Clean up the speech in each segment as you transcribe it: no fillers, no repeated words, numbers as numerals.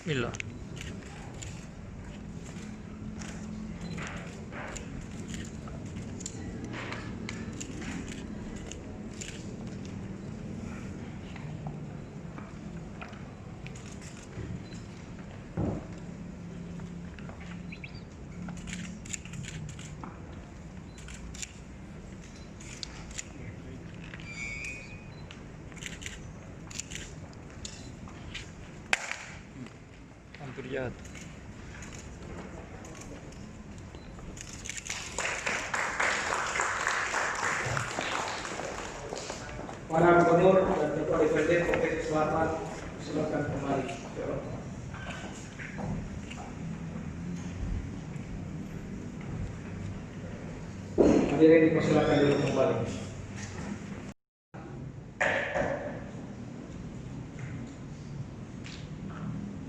Bismillah. Hampir jatuh. Para gubernur dan ketua DPRD Provinsi Selatan silakan kembali. Hadirin dipersilakan dulu kembali.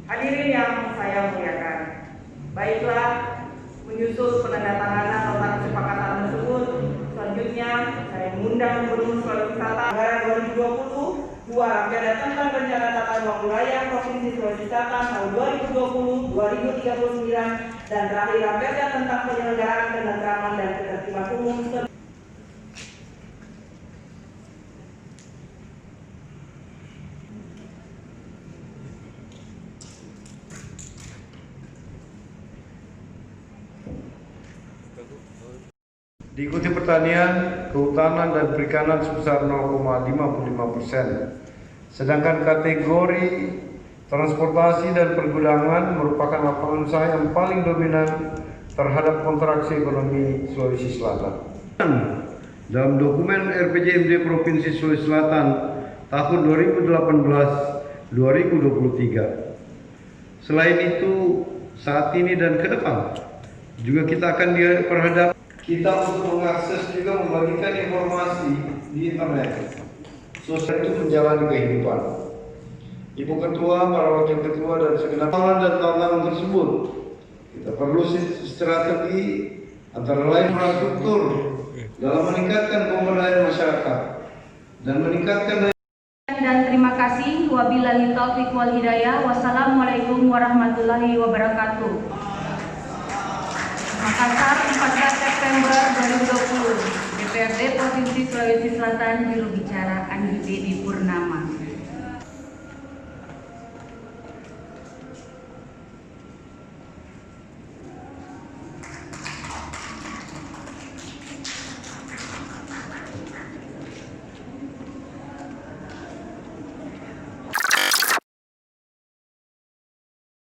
Hadirin yang saya muliakan, baiklah, menyusul penandatanganan nota kesepakatan tersebut, selanjutnya saya mengundang Gubernur Sulawesi Selatan Anggaran 2020 Rakyat tentang Rencana Tata Ruang Wilayah Provinsi Sulawesi Selatan tahun 2020-2039 dan terakhir Rakyat tentang penyelenggaraan ketentraman dan ketertiban umum. Diikuti pertanian, kehutanan, dan perikanan sebesar 0,55%. Sedangkan kategori transportasi dan pergudangan merupakan lapangan usaha yang paling dominan terhadap kontraksi ekonomi Sulawesi Selatan. Dalam dokumen RPJMD Provinsi Sulawesi Selatan tahun 2018-2023. Selain itu, saat ini dan ke depan juga kita akan diperhadap kita untuk mengakses juga membagikan informasi di internet. Sosial itu menjalani kehidupan. Ibu Ketua, para Wakil Ketua, dan segenap tantangan tersebut, kita perlu strategi antara lain infrastruktur dalam meningkatkan pemberdayaan masyarakat dan meningkatkan dan terima kasih. Wabillahi taufiq wal hidayah. Wassalamualaikum warahmatullahi wabarakatuh. Makassar, 14 September 2020. DPRD Provinsi Sulawesi Selatan, juru bicara Andi Dedi Purnama.